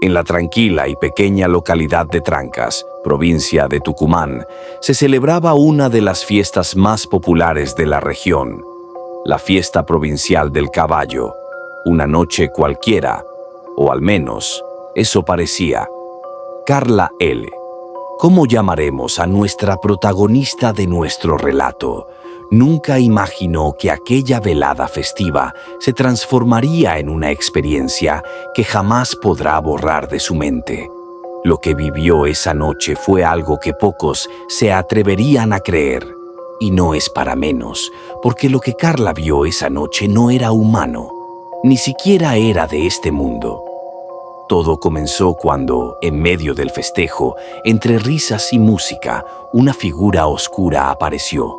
En la tranquila y pequeña localidad de Trancas, provincia de Tucumán, se celebraba una de las fiestas más populares de la región, la fiesta provincial del caballo. Una noche cualquiera, o al menos, eso parecía. Carla L. ¿Cómo llamaremos a nuestra protagonista de nuestro relato? Nunca imaginó que aquella velada festiva se transformaría en una experiencia que jamás podrá borrar de su mente. Lo que vivió esa noche fue algo que pocos se atreverían a creer. Y no es para menos, porque lo que Carla vio esa noche no era humano, ni siquiera era de este mundo. Todo comenzó cuando, en medio del festejo, entre risas y música, una figura oscura apareció.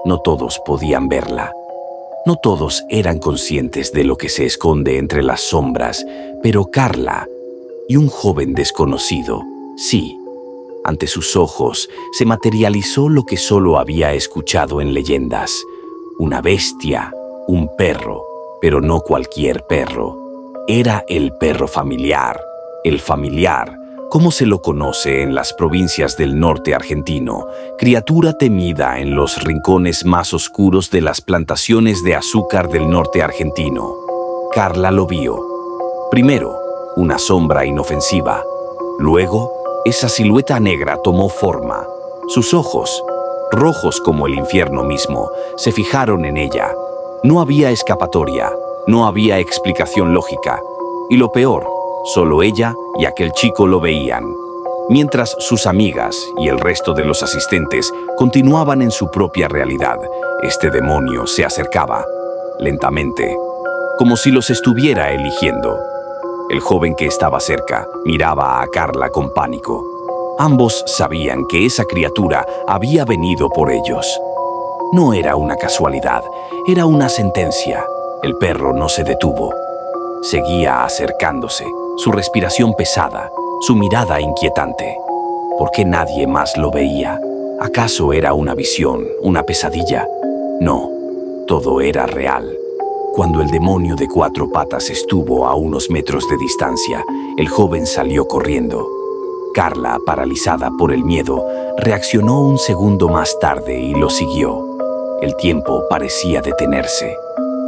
No todos podían verla. No todos eran conscientes de lo que se esconde entre las sombras, pero Carla y un joven desconocido, sí. Ante sus ojos se materializó lo que solo había escuchado en leyendas. Una bestia, un perro, pero no cualquier perro. Era el perro familiar, el familiar, como se lo conoce en las provincias del norte argentino, criatura temida en los rincones más oscuros de las plantaciones de azúcar del norte argentino. Carla lo vio. Primero, una sombra inofensiva. Luego, esa silueta negra tomó forma. Sus ojos, rojos como el infierno mismo, se fijaron en ella. No había escapatoria, no había explicación lógica. Y lo peor, solo ella y aquel chico lo veían, mientras sus amigas y el resto de los asistentes continuaban en su propia realidad. Este demonio se acercaba, lentamente, como si los estuviera eligiendo. El joven que estaba cerca miraba a Carla con pánico. Ambos sabían que esa criatura había venido por ellos. No era una casualidad, era una sentencia. El perro no se detuvo. Seguía acercándose, su respiración pesada, su mirada inquietante. ¿Por qué nadie más lo veía? ¿Acaso era una visión, una pesadilla? No, todo era real. Cuando el demonio de 4 patas estuvo a unos metros de distancia, el joven salió corriendo. Carla, paralizada por el miedo, reaccionó un segundo más tarde y lo siguió. El tiempo parecía detenerse.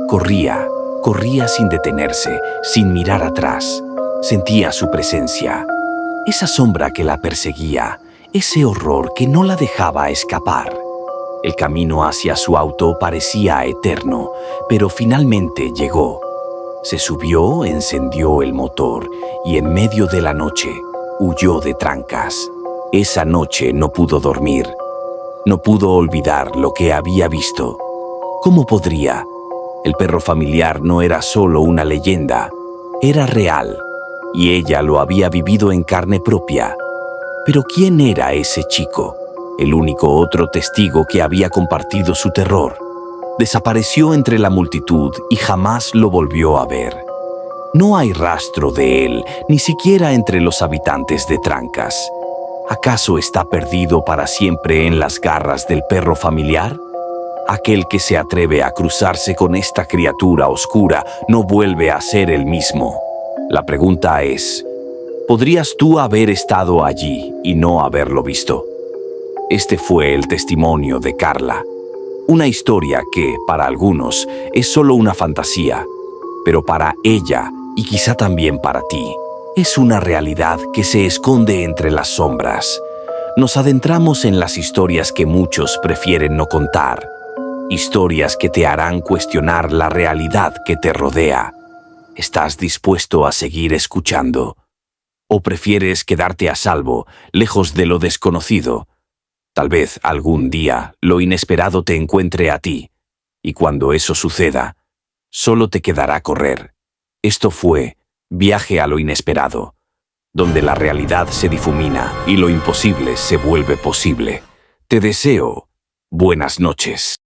Corría sin detenerse, sin mirar atrás. Sentía su presencia, esa sombra que la perseguía, ese horror que no la dejaba escapar. El camino hacia su auto parecía eterno, pero finalmente llegó. Se subió, encendió el motor y en medio de la noche huyó de Trancas. Esa noche no pudo dormir. No pudo olvidar lo que había visto. ¿Cómo podría? El perro familiar no era solo una leyenda, era real, y ella lo había vivido en carne propia. Pero ¿quién era ese chico? El único otro testigo que había compartido su terror. Desapareció entre la multitud y jamás lo volvió a ver. No hay rastro de él, ni siquiera entre los habitantes de Trancas. ¿Acaso está perdido para siempre en las garras del perro familiar? Aquel que se atreve a cruzarse con esta criatura oscura no vuelve a ser el mismo. La pregunta es, ¿podrías tú haber estado allí y no haberlo visto? Este fue el testimonio de Carla. Una historia que, para algunos, es solo una fantasía, pero para ella, y quizá también para ti, es una realidad que se esconde entre las sombras. Nos adentramos en las historias que muchos prefieren no contar. Historias que te harán cuestionar la realidad que te rodea. ¿Estás dispuesto a seguir escuchando? ¿O prefieres quedarte a salvo, lejos de lo desconocido? Tal vez algún día lo inesperado te encuentre a ti, y cuando eso suceda, solo te quedará correr. Esto fue Viaje a lo inesperado, donde la realidad se difumina y lo imposible se vuelve posible. Te deseo buenas noches.